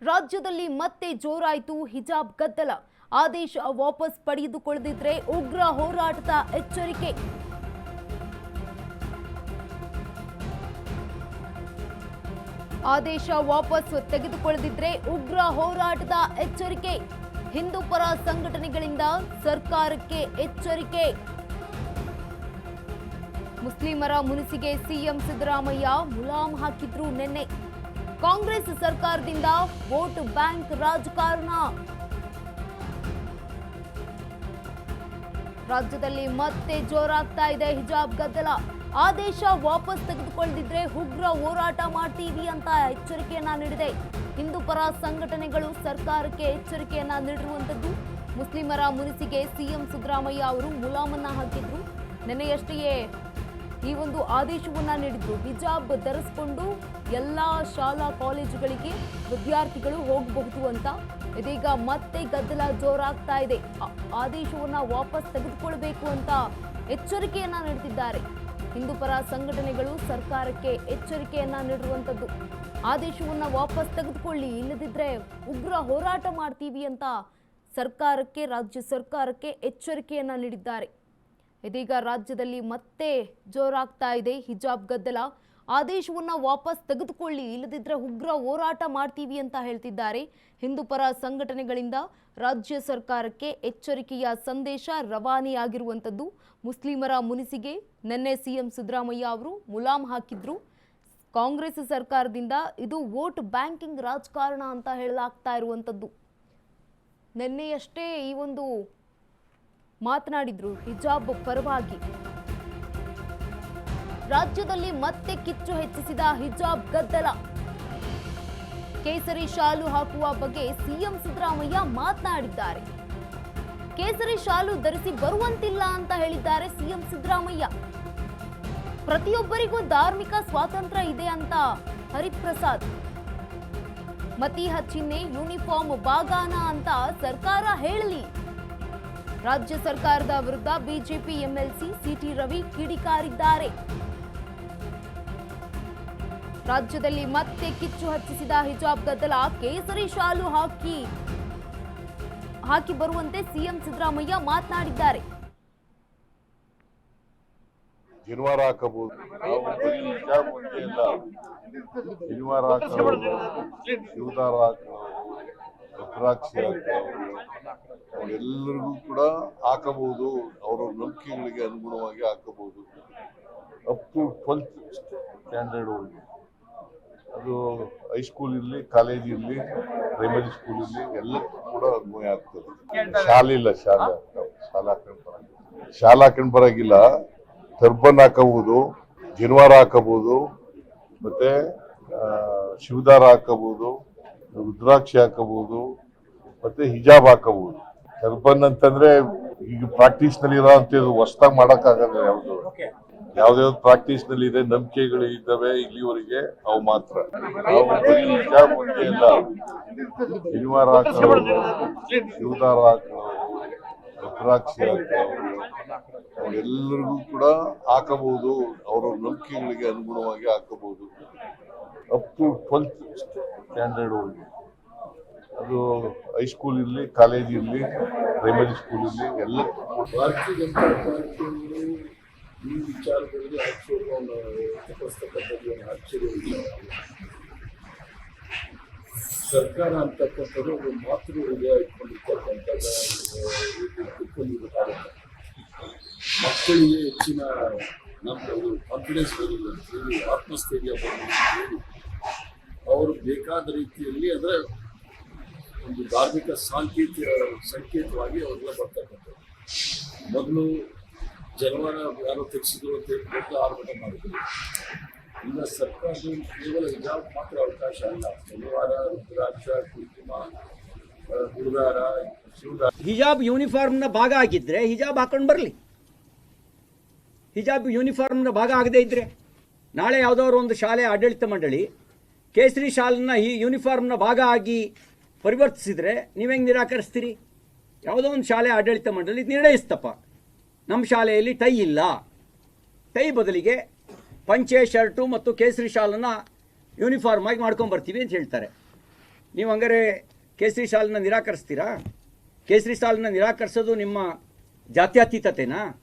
ರಾಜ್ಯದಲ್ಲಿ ಮತ್ತೆ ಜೋರಾಯಿತು ಹಿಜಾಬ್ ಗದ್ದಲ. ಆದೇಶ ವಾಪಸ್ ಪಡೆದುಕೊಳ್ಳದಿದ್ರೆ ಉಗ್ರ ಹೋರಾಟದ ಎಚ್ಚರಿಕೆ. ಆದೇಶ ವಾಪಸ್ ತೆಗೆದುಕೊಳ್ಳದಿದ್ರೆ ಉಗ್ರ ಹೋರಾಟದ ಎಚ್ಚರಿಕೆ. ಹಿಂದೂ ಪರ ಸಂಘಟನೆಗಳಿಂದ ಸರ್ಕಾರಕ್ಕೆ ಎಚ್ಚರಿಕೆ. ಮುಸ್ಲಿಮರ ಮುನಿಸಿಗೆ ಸಿಎಂ ಸಿದ್ದರಾಮಯ್ಯ ಮುಲಾಮ್ ಹಾಕಿದ್ರು ನಿನ್ನೆ. ಕಾಂಗ್ರೆಸ್ ಸರ್ಕಾರದಿಂದ ವೋಟ್ ಬ್ಯಾಂಕ್ ರಾಜಕಾರಣ. ರಾಜ್ಯದಲ್ಲಿ ಮತ್ತೆ ಜೋರಾಗ್ತಾ ಇದೆ ಹಿಜಾಬ್ ಗದ್ದಲ. ಆದೇಶ ವಾಪಸ್ ತೆಗೆದುಕೊಳ್ಳದಿದ್ರೆ ಉಗ್ರ ಹೋರಾಟ ಮಾಡ್ತೀವಿ ಅಂತ ಎಚ್ಚರಿಕೆಯನ್ನ ನೀಡಿದೆ. ಹಿಂದೂ ಪರ ಸಂಘಟನೆಗಳು ಸರ್ಕಾರಕ್ಕೆ ಎಚ್ಚರಿಕೆಯನ್ನ ನೀಡಿರುವಂತದ್ದು. ಮುಸ್ಲಿಮರ ಮುನಿಸಿಗೆ ಸಿಎಂ ಸಿದ್ದರಾಮಯ್ಯ ಅವರು ಮುಲಾಮನ್ನ ಹಾಕಿದ್ರು. ನಿನ್ನೆಯಷ್ಟೇ ಈ ಒಂದು ಆದೇಶವನ್ನ ನೀಡಿದ್ರು. ಹಿಜಾಬ್ ಧರಿಸಿಕೊಂಡು ಎಲ್ಲಾ ಶಾಲಾ ಕಾಲೇಜುಗಳಿಗೆ ವಿದ್ಯಾರ್ಥಿಗಳು ಹೋಗಬಹುದು ಅಂತ. ಇದೀಗ ಮತ್ತೆ ಗದ್ದಲ ಜೋರಾಗ್ತಾ ಇದೆ. ಆದೇಶವನ್ನ ವಾಪಸ್ ತೆಗೆದುಕೊಳ್ಳಬೇಕು ಅಂತ ಎಚ್ಚರಿಕೆಯನ್ನ ನೀಡುತ್ತಿದ್ದಾರೆ. ಹಿಂದೂ ಪರ ಸಂಘಟನೆಗಳು ಸರ್ಕಾರಕ್ಕೆ ಎಚ್ಚರಿಕೆಯನ್ನ ನೀಡಿರುವಂತದ್ದು. ಆದೇಶವನ್ನ ವಾಪಸ್ ತೆಗೆದುಕೊಳ್ಳಿ, ಇಲ್ಲದಿದ್ರೆ ಉಗ್ರ ಹೋರಾಟ ಮಾಡ್ತೀವಿ ಅಂತ ಸರ್ಕಾರಕ್ಕೆ, ರಾಜ್ಯ ಸರ್ಕಾರಕ್ಕೆ ಎಚ್ಚರಿಕೆಯನ್ನ ನೀಡಿದ್ದಾರೆ. ಇದೀಗ ರಾಜ್ಯದಲ್ಲಿ ಮತ್ತೆ ಜೋರಾಗ್ತಾ ಇದೆ ಹಿಜಾಬ್ ಗದ್ದಲ. ಆದೇಶವನ್ನ ವಾಪಸ್ ತೆಗೆದುಕೊಳ್ಳಿ, ಇಲ್ಲದಿದ್ರೆ ಉಗ್ರ ಹೋರಾಟ ಮಾಡ್ತೀವಿ ಅಂತ ಹೇಳ್ತಿದ್ದಾರೆ. ಹಿಂದೂ ಪರ ಸಂಘಟನೆಗಳಿಂದ ರಾಜ್ಯ ಸರ್ಕಾರಕ್ಕೆ ಎಚ್ಚರಿಕೆಯ ಸಂದೇಶ ರವಾನೆಯಾಗಿರುವಂಥದ್ದು. ಮುಸ್ಲಿಮರ ಮುನಿಸಿಗೆ ನಿನ್ನೆ ಸಿಎಂ ಸಿದ್ದರಾಮಯ್ಯ ಅವರು ಮುಲಾಮ್ ಹಾಕಿದ್ರು. ಕಾಂಗ್ರೆಸ್ ಸರ್ಕಾರದಿಂದ ಇದು ವೋಟ್ ಬ್ಯಾಂಕಿಂಗ್ ರಾಜಕಾರಣ ಅಂತ ಹೇಳಲಾಗ್ತಾ ಇರುವಂಥದ್ದು. ನಿನ್ನೆಯಷ್ಟೇ ಈ ಒಂದು ಮಾತನಾಡಿದ್ರು ಹಿಜಾಬ್ ಪರವಾಗಿ. ರಾಜ್ಯದಲ್ಲಿ ಮತ್ತೆ ಕಿಚ್ಚು ಹೆಚ್ಚಿಸಿದ ಹಿಜಾಬ್ ಗದ್ದಲ. ಕೇಸರಿ ಶಾಲು ಹಾಕುವ ಬಗ್ಗೆ ಸಿಎಂ ಸಿದ್ದರಾಮಯ್ಯ ಮಾತನಾಡಿದ್ದಾರೆ. ಕೇಸರಿ ಶಾಲು ಧರಿಸಿ ಬರುವಂತಿಲ್ಲ ಅಂತ ಹೇಳಿದ್ದಾರೆ ಸಿಎಂ ಸಿದ್ದರಾಮಯ್ಯ. ಪ್ರತಿಯೊಬ್ಬರಿಗೂ ಧಾರ್ಮಿಕ ಸ್ವಾತಂತ್ರ್ಯ ಇದೆ ಅಂತ ಹರಿಪ್ರಸಾದ್. ಮತೀಹ ಚಿಹ್ನೆ ಯೂನಿಫಾರ್ಮ್ ಬಾಗಾನ ಅಂತ ಸರ್ಕಾರ ಹೇಳಲಿ. ರಾಜ್ಯ ಸರ್ಕಾರದ ವಿರುದ್ಧ ಬಿಜೆಪಿ ಎಂಎಲ್ಸಿ ಸಿಟಿ ರವಿ ಕಿಡಿಕಾರಿದ್ದಾರೆ. ರಾಜ್ಯದಲ್ಲಿ ಮತ್ತೆ ಕಿಚ್ಚು ಹಚ್ಚಿಸಿದ ಹಿಜಾಬ್ ಗದ್ದಲ. ಕೇಸರಿ ಶಾಲು ಹಾಕಿ ಬರುವಂತೆ ಸಿಎಂ ಸಿದ್ದರಾಮಯ್ಯ ಮಾತನಾಡಿದ್ದಾರೆ. ಶನಿವಾರ ಹಾಕಬಹುದು, ಶನಿವಾರ ಹಾಕೋದು, ಶಿವದಾರ ಹಾಕೋದು, ರುದ್ರಾಕ್ಷಿ ಹಾಕೋದು, ಅವರೆಲ್ಲರಿಗೂ ಕೂಡ ಹಾಕಬಹುದು. ಅವರ ನಂಬಿಕೆಗಳಿಗೆ ಅನುಗುಣವಾಗಿ ಹಾಕಬಹುದು. ಅಪ್ ಟು 12th ಸ್ಟ್ಯಾಂಡರ್ಡ್ ವರೆಗೆ. ಅದು ಹೈಸ್ಕೂಲ್ ಇರಲಿ, ಕಾಲೇಜ್ ಇರಲಿ, ಪ್ರೈಮರಿ ಸ್ಕೂಲ್ ಇರಲಿ, ಎಲ್ಲಕ್ಕೂ ಕೂಡ ಅನ್ವಯ ಆಗ್ತದೆ. ಶಾಲೆ ಇಲ್ಲ, ಶಾಲಾ ಹಾಕೊಂಡ್ ಬರಂಗಿಲ್ಲ. ಟರ್ಬನ್ ಹಾಕಬಹುದು, ಜನಿವಾರ ಹಾಕಬಹುದು, ಮತ್ತೆ ಶಿವದಾರ ಹಾಕಬಹುದು, ರುದ್ರಾಕ್ಷಿ ಹಾಕಬಹುದು, ಮತ್ತೆ ಹಿಜಾಬ್ ಹಾಕಬಹುದು. ಟರ್ಬನ್ ಅಂತಂದ್ರೆ ಈಗ ಪ್ರಾಕ್ಟೀಸ್ ನಲ್ಲಿ ಇರೋ ಅಂತ ಹೊಸದಾಗಿ ಮಾಡಕ್ ಆಗಲ್ಲ. ಯಾವ್ದು ಪ್ರಾಕ್ಟೀಸ್ ನಲ್ಲಿ ಇದೆ, ನಂಬಿಕೆಗಳು ಇದ್ದಾವೆ ಇಲ್ಲಿವರೆಗೆ, ಅವು ಮಾತ್ರ. ನಾವು ಹಿಜಾಬ್ ಒಂದೇ ಇಲ್ಲ, ಶನಿವಾರ ಹಾಕೋದು, ಶಿವದಾರ ಹಾಕೋದು, ರುದ್ರಾಕ್ಷಿ ಹಾಕೋದು, ಅವರೆಲ್ಲರಿಗೂ ಕೂಡ ಹಾಕಬಹುದು. ಅವರ ನಂಬಿಕೆಗಳಿಗೆ ಅನುಗುಣವಾಗಿ ಹಾಕಬಹುದು. ಅಪ್ ಟು 12th ಸ್ಟ್ಯಾಂಡರ್ಡ್ ವರೆಗೆ. ಅದು ಹೈಸ್ಕೂಲ್ ಇರಲಿ, ಕಾಲೇಜ್ ಇರಲಿ, ಪ್ರೈಮರಿ ಸ್ಕೂಲ್ ಇರಲಿ, ಎಲ್ಲಕ್ಕೂ ಭಾರತೀಯ ಜನತಾ ಪಾರ್ಟಿಯಲ್ಲಿ ಈ ವಿಚಾರದಲ್ಲಿ ಆಕ್ಷೇಪವನ್ನು ವ್ಯಕ್ತಪಡಿಸ್ತಕ್ಕಂಥದ್ದು ಒಂದು ಆಶ್ಚರ್ಯ ವಿಚಾರ. ಸರ್ಕಾರ ಅಂತಕ್ಕಂಥದ್ದು ಒಂದು ಮಾತೃ ಹೃದಯ ಇಟ್ಕೊಂಡಿರ್ತಕ್ಕಂಥದ್ದು ಇಟ್ಕೊಂಡಿರ್ಬೇಕಾಗುತ್ತೆ. ಮಕ್ಕಳಿಗೆ ಹೆಚ್ಚಿನ ನಮ್ಮದು ಕಾನ್ಫಿಡೆನ್ಸ್ ಬರಲಿಲ್ಲ ಅಂತೇಳಿ, ಆತ್ಮಸ್ಥೈರ್ಯ ಬರಲಿಲ್ಲ ಅಂತೇಳಿ ಅವರು ಬೇಕಾದ ರೀತಿಯಲ್ಲಿ ಅಂದರೆ ಒಂದು ಧಾರ್ಮಿಕ ಸಂಕೇತವಾಗಿ ಅವರೆಲ್ಲ ಬರ್ತಕ್ಕಂಥದ್ದು. ಮೊದಲು ಜನವರ ಯಾರೋ ತೆಗೆಸಿದ್ರು ಅಂತ ಹೇಳಿ ದೊಡ್ಡ ಆರ್ಭಟ ಮಾಡಿದ್ರು. ಈಗ ಸರ್ಕಾರದಲ್ಲಿ ಕೇವಲ ಹಿಜಾಬ್ ಮಾತ್ರ ಅವಕಾಶ ಅಲ್ಲ, ಶನಿವಾರ, ರುದ್ರಾಕ್ಷ, ಕುಂಕುಮ, ಗುರುವಾರ, ಶಿವದಾರ. ಹಿಜಾಬ್ ಯೂನಿಫಾರ್ಮ್ನ ಭಾಗ ಆಗಿದ್ರೆ ಹಿಜಾಬ್ ಹಾಕೊಂಡು ಬರಲಿ. ಹಿಜಾಬ್ ಯೂನಿಫಾರ್ಮ್ನ ಭಾಗ ಆಗದೇ ಇದ್ರೆ ನಾಳೆ ಯಾವುದಾದ್ರು ಒಂದು ಶಾಲೆ ಆಡಳಿತ ಮಂಡಳಿ ಕೇಸರಿ ಶಾಲನ್ನ ಈ ಯೂನಿಫಾರ್ಮ್ನ ಭಾಗ ಆಗಿ ಪರಿವರ್ತಿಸಿದರೆ ನೀವು ಹೆಂಗೆ ನಿರಾಕರಿಸ್ತೀರಿ? ಯಾವುದೋ ಒಂದು ಶಾಲೆ ಆಡಳಿತ ಮಂಡಳಿ ನಿರ್ಣಯಿಸ್ತಪ್ಪ, ನಮ್ಮ ಶಾಲೆಯಲ್ಲಿ ಟೈ ಇಲ್ಲ, ಟೈ ಬದಲಿಗೆ ಪಂಚೆ ಶರ್ಟು ಮತ್ತು ಕೇಸರಿ ಶಾಲನ್ನು ಯೂನಿಫಾರ್ಮ್ ಆಗಿ ಮಾಡ್ಕೊಂಡು ಬರ್ತೀವಿ ಅಂತ ಹೇಳ್ತಾರೆ. ನೀವು ಹಂಗಾರೆ ಕೇಸರಿ ಶಾಲನ್ನ ನಿರಾಕರಿಸ್ತೀರಾ? ಕೇಸರಿ ಶಾಲನ್ನ ನಿರಾಕರಿಸೋದು ನಿಮ್ಮ ಜಾತ್ಯತೀತತೆನಾ?